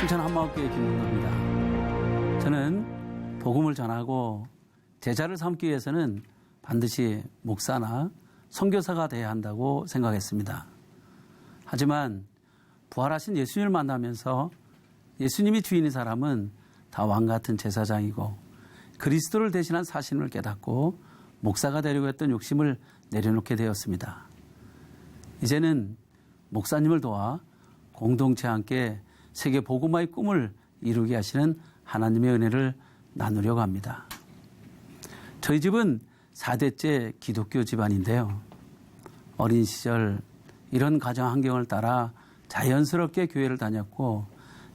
춘천 한마음교회 김문도입니다. 저는 복음을 전하고 제자를 삼기 위해서는 반드시 목사나 선교사가 되어야 한다고 생각했습니다. 하지만 부활하신 예수님을 만나면서 예수님이 주인인 사람은 다 왕같은 제사장이고 그리스도를 대신한 사실을 깨닫고 목사가 되려고 했던 욕심을 내려놓게 되었습니다. 이제는 목사님을 도와 공동체와 함께 세계 복음화의 꿈을 이루게 하시는 하나님의 은혜를 나누려고 합니다. 저희 집은 4대째 기독교 집안인데요. 어린 시절 이런 가정 환경을 따라 자연스럽게 교회를 다녔고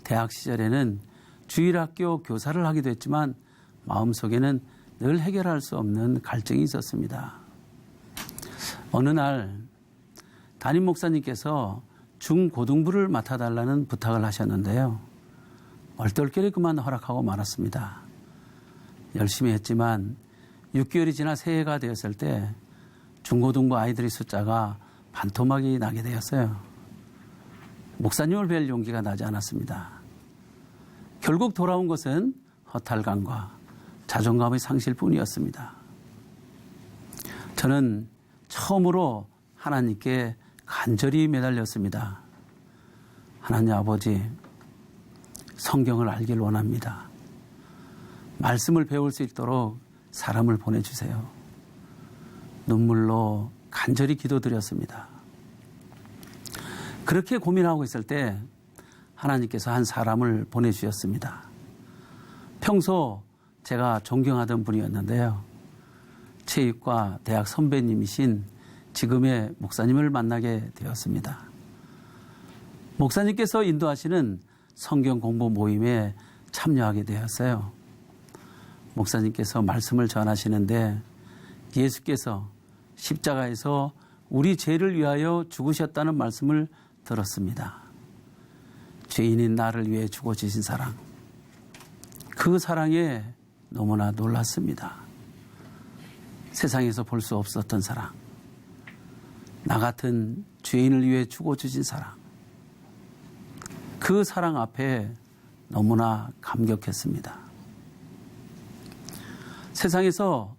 대학 시절에는 주일학교 교사를 하기도 했지만 마음속에는 늘 해결할 수 없는 갈증이 있었습니다. 어느 날 담임 목사님께서 중고등부를 맡아달라는 부탁을 하셨는데요. 얼떨결에 그만 허락하고 말았습니다. 열심히 했지만 6개월이 지나 새해가 되었을 때 중고등부 아이들의 숫자가 반토막이 나게 되었어요. 목사님을 뵐 용기가 나지 않았습니다. 결국 돌아온 것은 허탈감과 자존감의 상실뿐이었습니다. 저는 처음으로 하나님께 간절히 매달렸습니다. 하나님 아버지, 성경을 알길 원합니다. 말씀을 배울 수 있도록 사람을 보내주세요. 눈물로 간절히 기도드렸습니다. 그렇게 고민하고 있을 때 하나님께서 한 사람을 보내주셨습니다. 평소 제가 존경하던 분이었는데요. 체육과 대학 선배님이신 지금의 목사님을 만나게 되었습니다. 목사님께서 인도하시는 성경 공부 모임에 참여하게 되었어요. 목사님께서 말씀을 전하시는데 예수께서 십자가에서 우리 죄를 위하여 죽으셨다는 말씀을 들었습니다. 죄인인 나를 위해 죽어주신 사랑, 그 사랑에 너무나 놀랐습니다. 세상에서 볼 수 없었던 사랑, 나 같은 죄인을 위해 죽어주신 사랑, 그 사랑 앞에 너무나 감격했습니다. 세상에서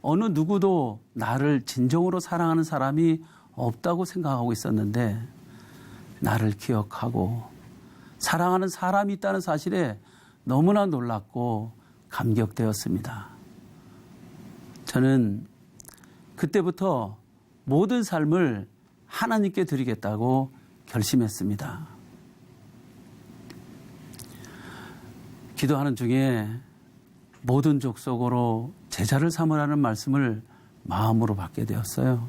어느 누구도 나를 진정으로 사랑하는 사람이 없다고 생각하고 있었는데 나를 기억하고 사랑하는 사람이 있다는 사실에 너무나 놀랐고 감격되었습니다. 저는 그때부터 모든 삶을 하나님께 드리겠다고 결심했습니다. 기도하는 중에 모든 족속으로 제자를 삼으라는 말씀을 마음으로 받게 되었어요.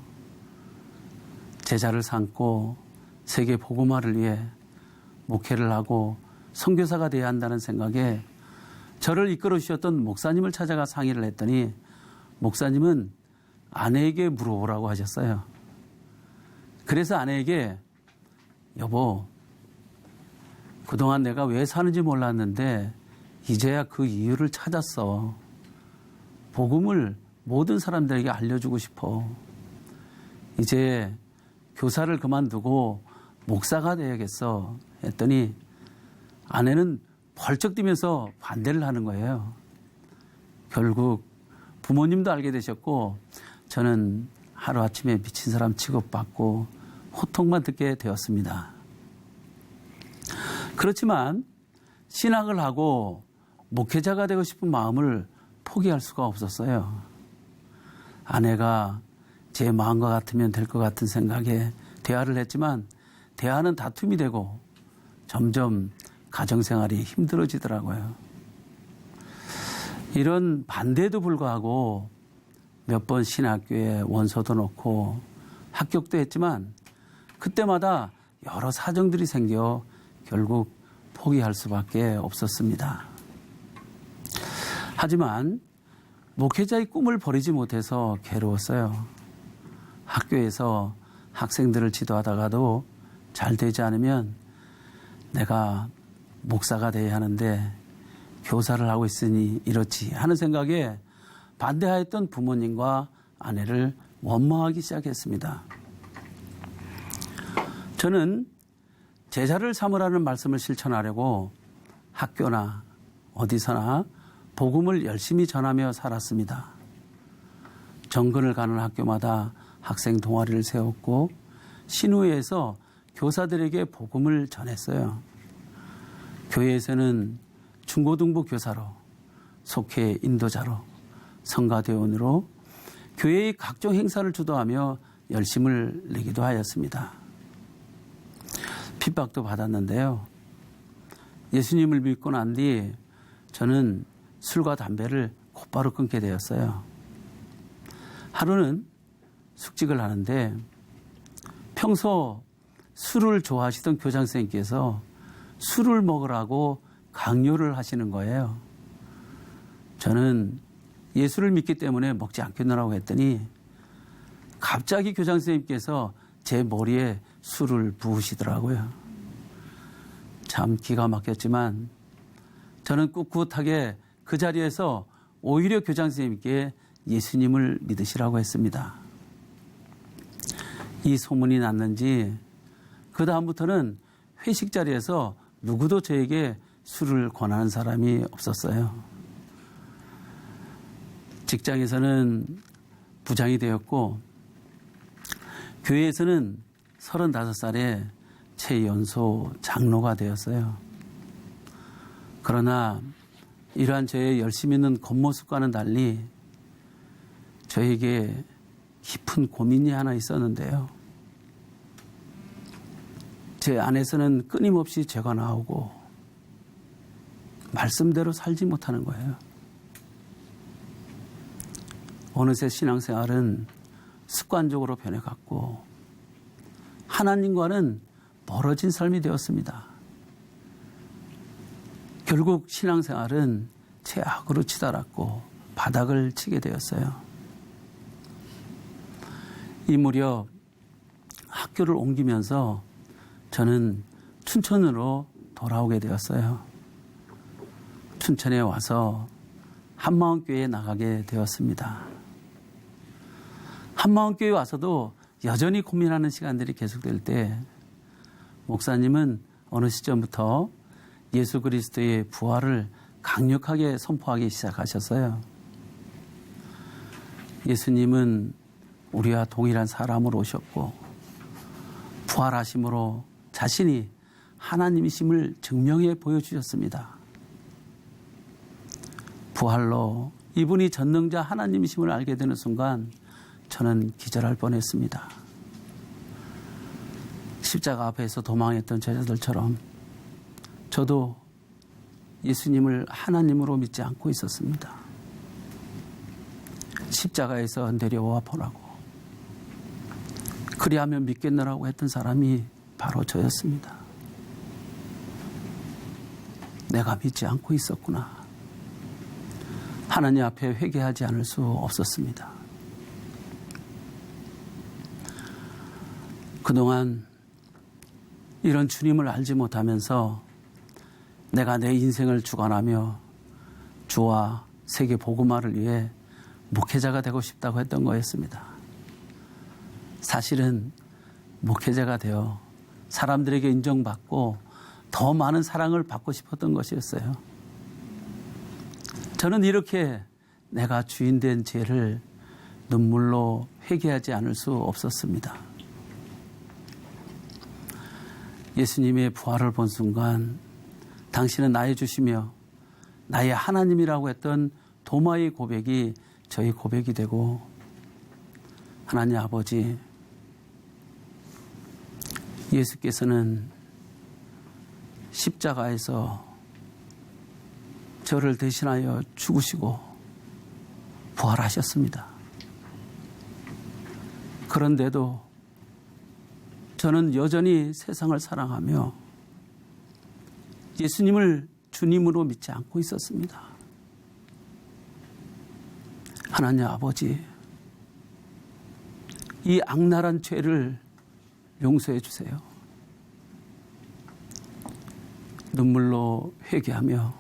제자를 삼고 세계 복음화를 위해 목회를 하고 선교사가 되어야 한다는 생각에 저를 이끌어 주셨던 목사님을 찾아가 상의를 했더니 목사님은 아내에게 물어보라고 하셨어요. 그래서 아내에게 여보, 그동안 내가 왜 사는지 몰랐는데 이제야 그 이유를 찾았어. 복음을 모든 사람들에게 알려주고 싶어. 이제 교사를 그만두고 목사가 되어야겠어 했더니 아내는 벌쩍 뛰면서 반대를 하는 거예요. 결국 부모님도 알게 되셨고 저는 하루아침에 미친 사람 취급받고 호통만 듣게 되었습니다. 그렇지만 신학을 하고 목회자가 되고 싶은 마음을 포기할 수가 없었어요. 아내가 제 마음과 같으면 될 것 같은 생각에 대화를 했지만 대화는 다툼이 되고 점점 가정생활이 힘들어지더라고요. 이런 반대에도 불구하고 몇 번 신학교에 원서도 넣고 합격도 했지만 그때마다 여러 사정들이 생겨 결국 포기할 수밖에 없었습니다. 하지만 목회자의 꿈을 버리지 못해서 괴로웠어요. 학교에서 학생들을 지도하다가도 잘 되지 않으면 내가 목사가 되어야 하는데 교사를 하고 있으니 이렇지 하는 생각에 반대하였던 부모님과 아내를 원망하기 시작했습니다. 저는 제자를 삼으라는 말씀을 실천하려고 학교나 어디서나 복음을 열심히 전하며 살았습니다. 정근을 가는 학교마다 학생 동아리를 세웠고 신우회에서 교사들에게 복음을 전했어요. 교회에서는 중고등부 교사로, 속회 인도자로, 성가대원으로 교회의 각종 행사를 주도하며 열심을 내기도 하였습니다. 핍박도 받았는데요. 예수님을 믿고 난 뒤 저는 술과 담배를 곧바로 끊게 되었어요. 하루는 숙직을 하는데 평소 술을 좋아하시던 교장선생님께서 술을 먹으라고 강요를 하시는 거예요. 저는 예수를 믿기 때문에 먹지 않겠노라고 했더니 갑자기 교장선생님께서 제 머리에 술을 부으시더라고요. 참 기가 막혔지만 저는 꿋꿋하게 그 자리에서 오히려 교장선생님께 예수님을 믿으시라고 했습니다. 이 소문이 났는지 그 다음부터는 회식 자리에서 누구도 저에게 술을 권하는 사람이 없었어요. 직장에서는 부장이 되었고 교회에서는 35살에 최연소 장로가 되었어요. 그러나 이러한 저의 열심히 있는 겉모습과는 달리 저에게 깊은 고민이 하나 있었는데요. 제 안에서는 끊임없이 죄가 나오고 말씀대로 살지 못하는 거예요. 어느새 신앙생활은 습관적으로 변해갔고 하나님과는 멀어진 삶이 되었습니다. 결국 신앙생활은 최악으로 치달았고 바닥을 치게 되었어요. 이 무렵 학교를 옮기면서 저는 춘천으로 돌아오게 되었어요. 춘천에 와서 한마음교회에 나가게 되었습니다. 한마음교회에 와서도 여전히 고민하는 시간들이 계속될 때 목사님은 어느 시점부터 예수 그리스도의 부활을 강력하게 선포하기 시작하셨어요. 예수님은 우리와 동일한 사람으로 오셨고 부활하심으로 자신이 하나님이심을 증명해 보여주셨습니다. 부활로 이분이 전능자 하나님이심을 알게 되는 순간 저는 기절할 뻔했습니다. 십자가 앞에서 도망했던 제자들처럼 저도 예수님을 하나님으로 믿지 않고 있었습니다. 십자가에서 내려와 보라고 그리하면 믿겠노라고 했던 사람이 바로 저였습니다. 내가 믿지 않고 있었구나. 하나님 앞에 회개하지 않을 수 없었습니다. 그동안 이런 주님을 알지 못하면서 내가 내 인생을 주관하며 주와 세계 복음화를 위해 목회자가 되고 싶다고 했던 거였습니다. 사실은 목회자가 되어 사람들에게 인정받고 더 많은 사랑을 받고 싶었던 것이었어요. 저는 이렇게 내가 주인된 죄를 눈물로 회개하지 않을 수 없었습니다. 예수님의 부활을 본 순간 당신은 나의 주시며 나의 하나님이라고 했던 도마의 고백이 저의 고백이 되고 하나님 아버지 예수께서는 십자가에서 저를 대신하여 죽으시고 부활하셨습니다. 그런데도 저는 여전히 세상을 사랑하며 예수님을 주님으로 믿지 않고 있었습니다. 하나님 아버지, 이 악랄한 죄를 용서해 주세요. 눈물로 회개하며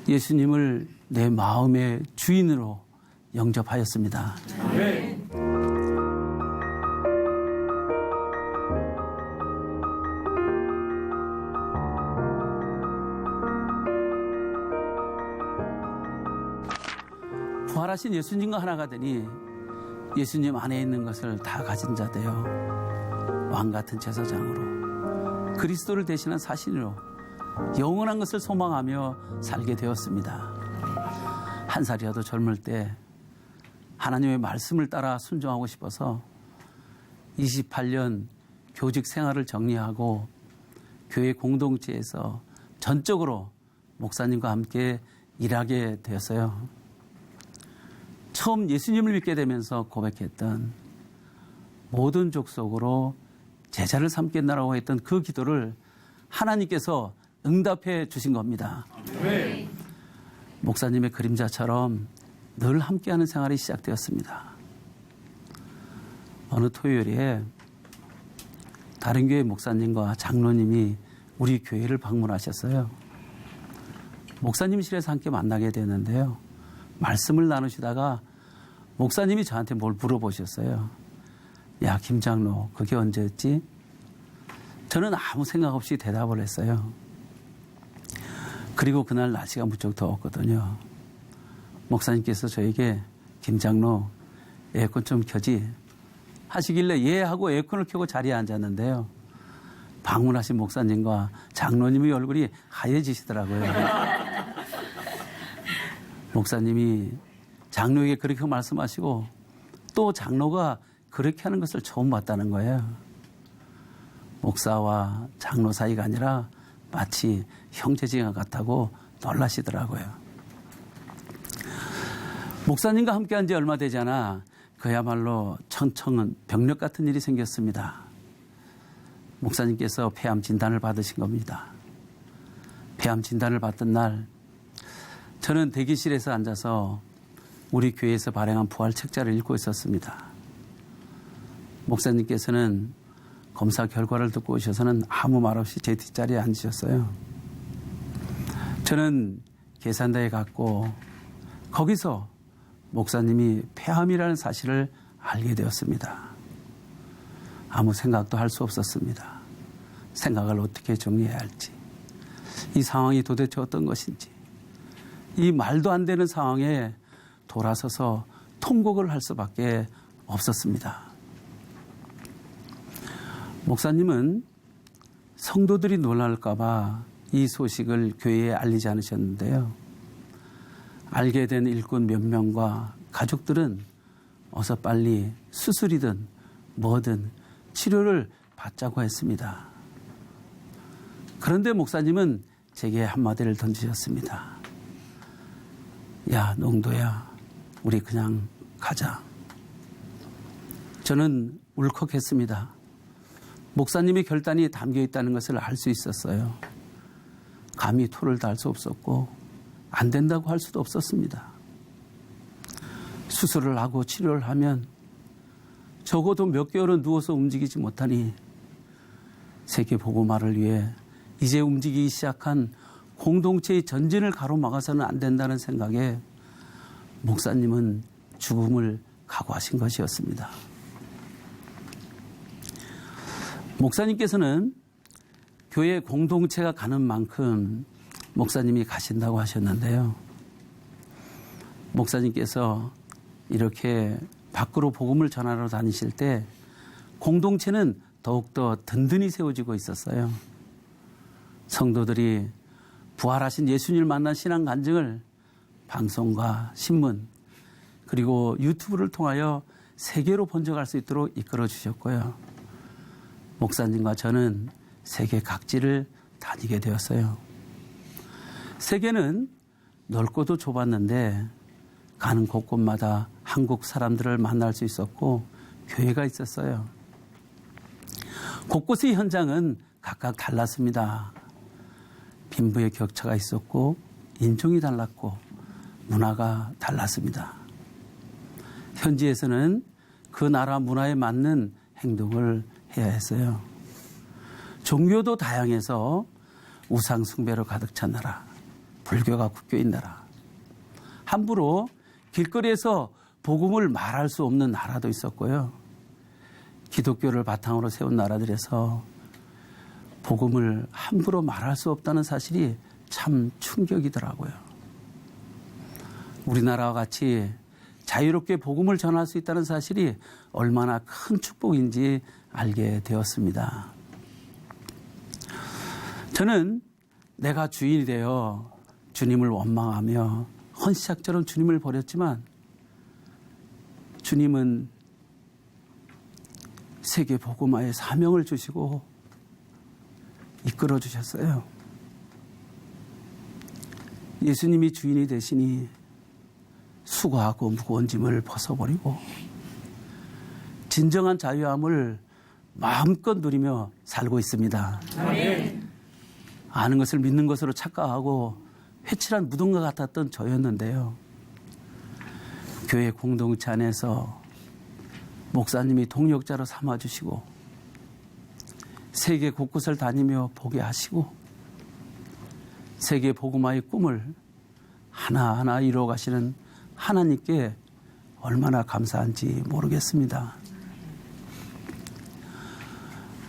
예수님을 내 마음의 주인으로 영접하였습니다. 아멘. 부활하신 예수님과 하나가 되니 예수님 안에 있는 것을 다 가진 자 되어 왕같은 제사장으로 그리스도를 대신한 사신으로 영원한 것을 소망하며 살게 되었습니다. 한 살이라도 젊을 때 하나님의 말씀을 따라 순종하고 싶어서 28년 교직 생활을 정리하고 교회 공동체에서 전적으로 목사님과 함께 일하게 되었어요. 처음 예수님을 믿게 되면서 고백했던 모든 족속으로 제자를 삼겠나라고 했던 그 기도를 하나님께서 응답해 주신 겁니다. 네. 목사님의 그림자처럼 늘 함께하는 생활이 시작되었습니다. 어느 토요일에 다른 교회 목사님과 장로님이 우리 교회를 방문하셨어요. 목사님실에서 함께 만나게 되는데요. 말씀을 나누시다가 목사님이 저한테 뭘 물어보셨어요. 야, 김 장로, 그게 언제였지? 저는 아무 생각 없이 대답을 했어요. 그리고 그날 날씨가 무척 더웠거든요. 목사님께서 저에게 김 장로, 에어컨 좀 켜지 하시길래 예 하고 에어컨을 켜고 자리에 앉았는데요. 방문하신 목사님과 장로님의 얼굴이 하얘지시더라고요. 목사님이 장로에게 그렇게 말씀하시고 또 장로가 그렇게 하는 것을 처음 봤다는 거예요. 목사와 장로 사이가 아니라 마치 형제지간 같다고 놀라시더라고요. 목사님과 함께한 지 얼마 되지 않아 그야말로 천천병력 같은 일이 생겼습니다. 목사님께서 폐암 진단을 받으신 겁니다. 폐암 진단을 받던 날 저는 대기실에서 앉아서 우리 교회에서 발행한 부활 책자를 읽고 있었습니다. 목사님께서는 검사 결과를 듣고 오셔서는 아무 말 없이 제 뒷자리에 앉으셨어요. 저는 계산대에 갔고 거기서 목사님이 폐암이라는 사실을 알게 되었습니다. 아무 생각도 할 수 없었습니다. 생각을 어떻게 정리해야 할지, 이 상황이 도대체 어떤 것인지, 이 말도 안 되는 상황에 돌아서서 통곡을 할 수밖에 없었습니다. 목사님은 성도들이 놀랄까 봐 이 소식을 교회에 알리지 않으셨는데요. 알게 된 일꾼 몇 명과 가족들은 어서 빨리 수술이든 뭐든 치료를 받자고 했습니다. 그런데 목사님은 제게 한마디를 던지셨습니다. 야, 농도야, 우리 그냥 가자. 저는 울컥했습니다. 목사님의 결단이 담겨 있다는 것을 알 수 있었어요. 감히 토를 달 수 없었고 안 된다고 할 수도 없었습니다. 수술을 하고 치료를 하면 적어도 몇 개월은 누워서 움직이지 못하니 세계 복음화를 위해 이제 움직이기 시작한 공동체의 전진을 가로막아서는 안 된다는 생각에 목사님은 죽음을 각오하신 것이었습니다. 목사님께서는 교회 공동체가 가는 만큼 목사님이 가신다고 하셨는데요. 목사님께서 이렇게 밖으로 복음을 전하러 다니실 때 공동체는 더욱더 든든히 세워지고 있었어요. 성도들이 부활하신 예수님을 만난 신앙 간증을 방송과 신문 그리고 유튜브를 통하여 세계로 번져갈 수 있도록 이끌어 주셨고요. 목사님과 저는 세계 각지를 다니게 되었어요. 세계는 넓고도 좁았는데 가는 곳곳마다 한국 사람들을 만날 수 있었고 교회가 있었어요. 곳곳의 현장은 각각 달랐습니다. 빈부의 격차가 있었고 인종이 달랐고 문화가 달랐습니다. 현지에서는 그 나라 문화에 맞는 행동을 해야 했어요. 종교도 다양해서 우상 숭배로 가득 찬 나라, 불교가 국교인 나라, 함부로 길거리에서 복음을 말할 수 없는 나라도 있었고요. 기독교를 바탕으로 세운 나라들에서 복음을 함부로 말할 수 없다는 사실이 참 충격이더라고요. 우리나라와 같이 자유롭게 복음을 전할 수 있다는 사실이 얼마나 큰 축복인지 알게 되었습니다. 저는 내가 주인이 되어 주님을 원망하며 헌시작처럼 주님을 버렸지만 주님은 세계 복음화의 사명을 주시고 이끌어 주셨어요. 예수님이 주인이 되시니 수고하고 무거운 짐을 벗어버리고 진정한 자유함을 마음껏 누리며 살고 있습니다. 아는 것을 믿는 것으로 착각하고 회칠한 무덤과 같았던 저였는데요. 교회 공동체 안에서 목사님이 동역자로 삼아주시고 세계 곳곳을 다니며 보게 하시고 세계 복음화의 꿈을 하나하나 이루어 가시는 하나님께 얼마나 감사한지 모르겠습니다.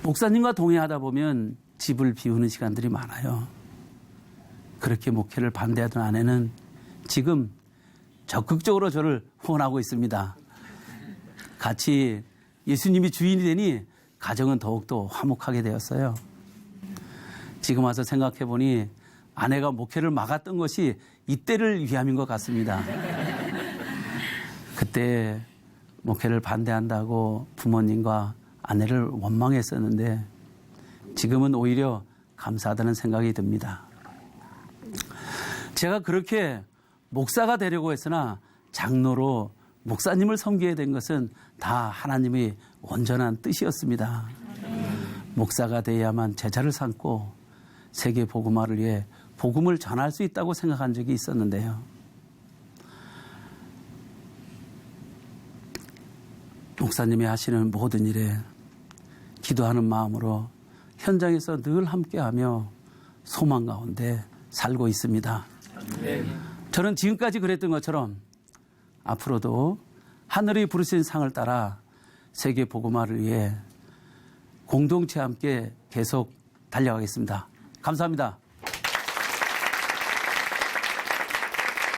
목사님과 동행하다 보면 집을 비우는 시간들이 많아요. 그렇게 목회를 반대하던 아내는 지금 적극적으로 저를 후원하고 있습니다. 같이 예수님이 주인이 되니 가정은 더욱더 화목하게 되었어요. 지금 와서 생각해 보니 아내가 목회를 막았던 것이 이때를 위함인 것 같습니다. 그때 목회를 반대한다고 부모님과 아내를 원망했었는데 지금은 오히려 감사하다는 생각이 듭니다. 제가 그렇게 목사가 되려고 했으나 장로로 목사님을 섬기게 된 것은 다 하나님의 온전한 뜻이었습니다. 목사가 되어야만 제자를 삼고 세계 복음화를 위해 복음을 전할 수 있다고 생각한 적이 있었는데요. 목사님이 하시는 모든 일에 기도하는 마음으로 현장에서 늘 함께하며 소망 가운데 살고 있습니다. 저는 지금까지 그랬던 것처럼 앞으로도 하늘이 부르신 상을 따라 세계 복음화를 위해 공동체와 함께 계속 달려가겠습니다. 감사합니다.